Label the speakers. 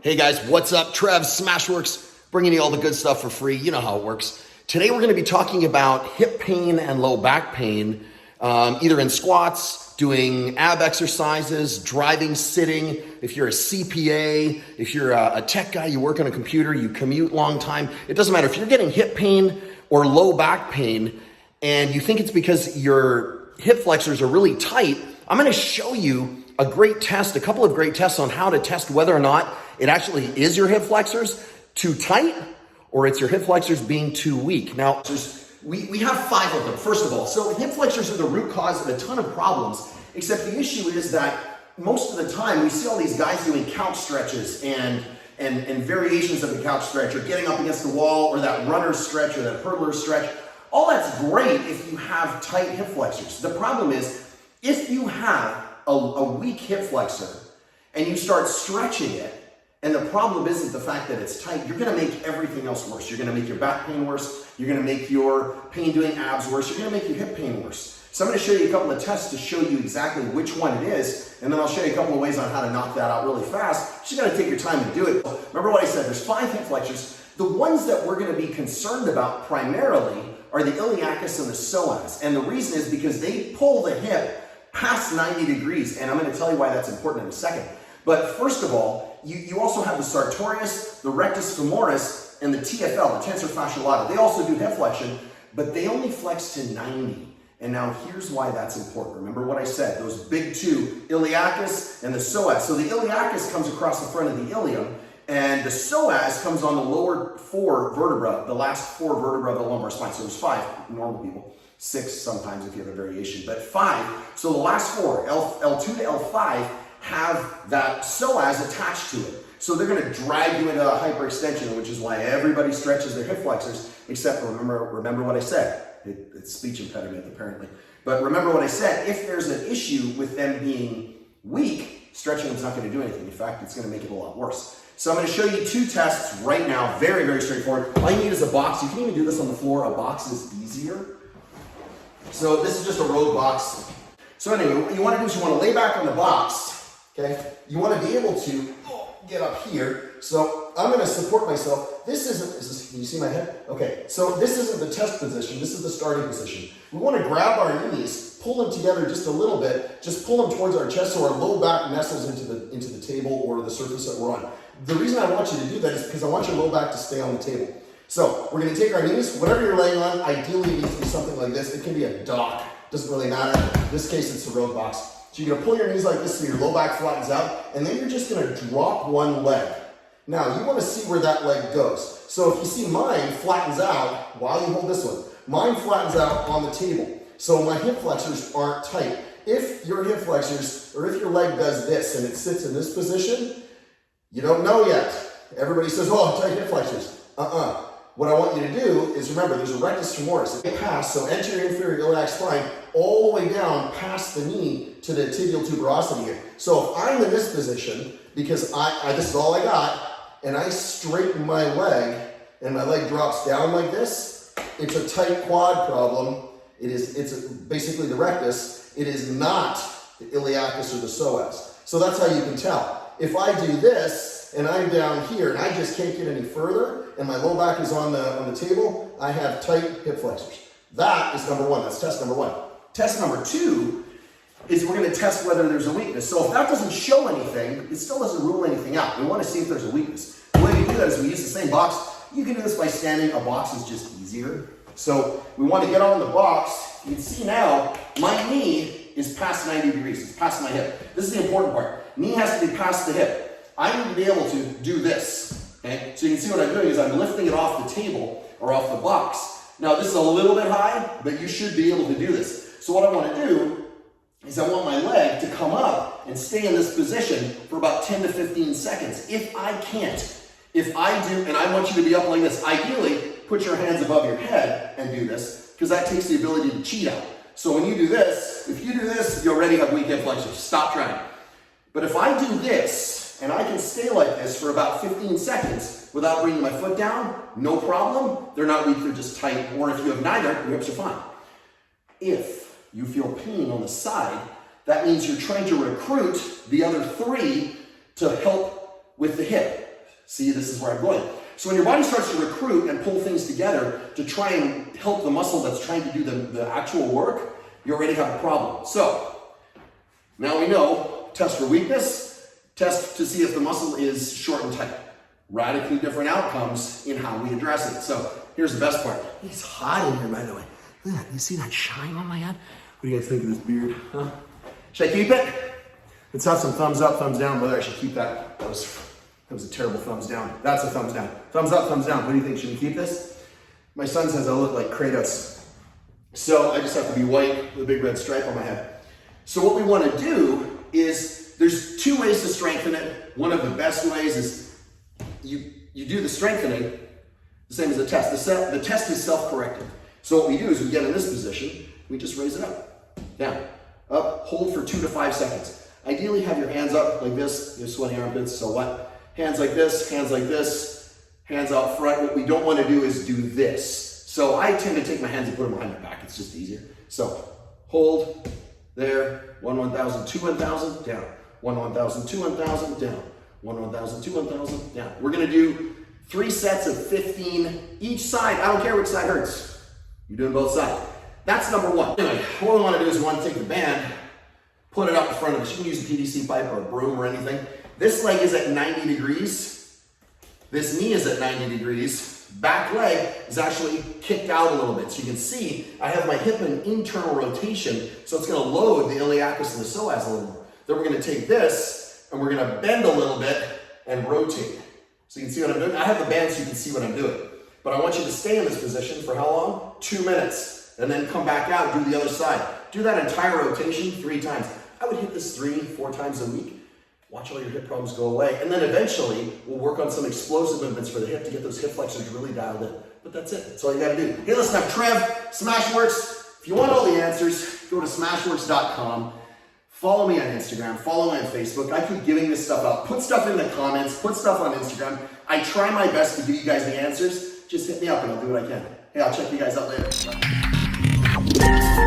Speaker 1: Hey guys, what's up? Trev, SmashweRx, bringing you all the good stuff for free. You know how it works. Today we're going to be talking about hip pain and low back pain, either in squats, doing ab exercises, driving, sitting. If you're a CPA, if you're a tech guy, you work on a computer, you commute long time. It doesn't matter. If you're getting hip pain or low back pain and you think it's because your hip flexors are really tight, I'm going to show you a couple of great tests on how to test whether or not it actually is your hip flexors too tight or it's your hip flexors being too weak. Now, we have 5 of them, first of all. So hip flexors are the root cause of a ton of problems, except the issue is that most of the time we see all these guys doing couch stretches and variations of the couch stretch, or getting up against the wall, or that runner stretch, or that hurdler stretch. All that's great if you have tight hip flexors. The problem is, if you have a weak hip flexor and you start stretching it, and the problem isn't the fact that it's tight, you're gonna make everything else worse. You're gonna make your back pain worse, you're gonna make your pain doing abs worse, you're gonna make your hip pain worse. So I'm gonna show you a couple of tests to show you exactly which one it is, and then I'll show you a couple of ways on how to knock that out really fast. You just gotta take your time to do it. Remember what I said, there's 5 hip flexors. The ones that we're gonna be concerned about primarily are the iliacus and the psoas. And the reason is because they pull the hip past 90 degrees, and I'm going to tell you why that's important in a second. But first of all, you also have the Sartorius, the Rectus Femoris, and the TFL, the tensor fasciae lata. They also do hip flexion, but they only flex to 90. And now here's why that's important. Remember what I said, those big 2, iliacus and the psoas. So the iliacus comes across the front of the ilium, and the psoas comes on the lower 4 vertebra, the last 4 vertebra of the lumbar spine. So there's 5 normal people. 6 sometimes if you have a variation, but 5. So the last 4, L2 to L5, have that psoas attached to it. So they're going to drag you into a hyperextension, which is why everybody stretches their hip flexors, except remember what I said. It's speech impediment apparently. But remember what I said, if there's an issue with them being weak, stretching is not going to do anything. In fact, it's going to make it a lot worse. So I'm going to show you 2 tests right now, very, very straightforward. All you need is a box. You can even do this on the floor. A box is easier. So this is just a road box. So anyway, what you want to do is you want to lay back on the box, okay? You want to be able to get up here. So I'm going to support myself. Can you see my head? Okay, so this isn't the test position. This is the starting position. We want to grab our knees, pull them together just a little bit, just pull them towards our chest so our low back nestles into the table or the surface that we're on. The reason I want you to do that is because I want your low back to stay on the table. So we're going to take our knees, whatever you're laying on, ideally it needs to be something like this. It can be a dock, doesn't really matter. In this case, it's a road box. So you're going to pull your knees like this so your low back flattens out, and then you're just going to drop one leg. Now, you want to see where that leg goes. So if you see mine flattens out while you hold this one, mine flattens out on the table. So my hip flexors aren't tight. If your hip flexors, or if your leg does this and it sits in this position, you don't know yet. Everybody says, oh, tight hip flexors. What I want you to do is remember, there's a rectus femoris. It pass, so anterior inferior iliac spine, all the way down past the knee to the tibial tuberosity here. So if I'm in this position, because this is all I got, and I straighten my leg, and my leg drops down like this, it's a tight quad problem. It's basically the rectus. It is not the iliacus or the psoas. So that's how you can tell. If I do this, and I'm down here, and I just can't get any further, and my low back is on the table, I have tight hip flexors. That is number 1. That's test number 1. Test number 2 is we're going to test whether there's a weakness. So if that doesn't show anything, it still doesn't rule anything out. We want to see if there's a weakness. The way we do that is we use the same box. You can do this by standing. A box is just easier. So we want to get on the box. You can see now my knee is past 90 degrees. It's past my hip. This is the important part. Knee has to be past the hip. I need to be able to do this, okay? So you can see what I'm doing is I'm lifting it off the table or off the box. Now this is a little bit high, but you should be able to do this. So what I want to do is I want my leg to come up and stay in this position for about 10 to 15 seconds. If I can't, if I do, and I want you to be up like this, ideally put your hands above your head and do this, because that takes the ability to cheat out. So when you do this, if you do this, you already have weak hip flexors. Stop trying. But if I do this, and I can stay like this for about 15 seconds without bringing my foot down, no problem. They're not weak, they're just tight. Or if you have neither, your hips are fine. If you feel pain on the side, that means you're trying to recruit the other 3 to help with the hip. See, this is where I'm going. So when your body starts to recruit and pull things together to try and help the muscle that's trying to do the actual work, you already have a problem. So now we know, test for weakness, test to see if the muscle is short and tight. Radically different outcomes in how we address it. So here's the best part. It's hot in here, by the way. Look at that. You see that shine on my head? What do you guys think of this beard? Huh? Should I keep it? Let's have some thumbs up, thumbs down, whether I should keep that. That was a terrible thumbs down. That's a thumbs down. Thumbs up, thumbs down. What do you think? Should we keep this? My son says I look like Kratos. So I just have to be white with a big red stripe on my head. So what we want to do is, there's two ways to strengthen it. One of the best ways is you do the strengthening the same as the test. The test is self-correcting. So what we do is we get in this position, we just raise it up, down, up, hold for 2 to 5 seconds. Ideally have your hands up like this, your sweaty armpits, so what? Hands like this, hands out front. What we don't want to do is do this. So I tend to take my hands and put them behind my back, it's just easier. So hold, there, 1, 1,000, 2, 1,000, down. 1, 1,000, 2, 1,000, down. 1, 1,000, 2, 1,000, down. We're gonna do 3 sets of 15 each side. I don't care which side hurts. You're doing both sides. That's number one. Anyway, what we wanna do is we wanna take the band, put it up in front of us. You can use a PVC pipe or a broom or anything. This leg is at 90 degrees. This knee is at 90 degrees. Back leg is actually kicked out a little bit. So you can see I have my hip in internal rotation, so it's gonna load the iliacus and the psoas a little more. Then we're gonna take this, and we're gonna bend a little bit and rotate. So you can see what I'm doing. I have the band so you can see what I'm doing. But I want you to stay in this position for how long? 2 minutes. And then come back out, do the other side. Do that entire rotation 3 times. I would hit this 3, 4 times a week. Watch all your hip problems go away. And then eventually, we'll work on some explosive movements for the hip to get those hip flexors really dialed in. But that's it. That's all you gotta do. Hey, listen, I'm Trev, SmashweRx. If you want all the answers, go to SmashweRx.com. Follow me on Instagram, follow me on Facebook. I keep giving this stuff out. Put stuff in the comments, put stuff on Instagram. I try my best to give you guys the answers. Just hit me up and I'll do what I can. Hey, I'll check you guys out later. Bye.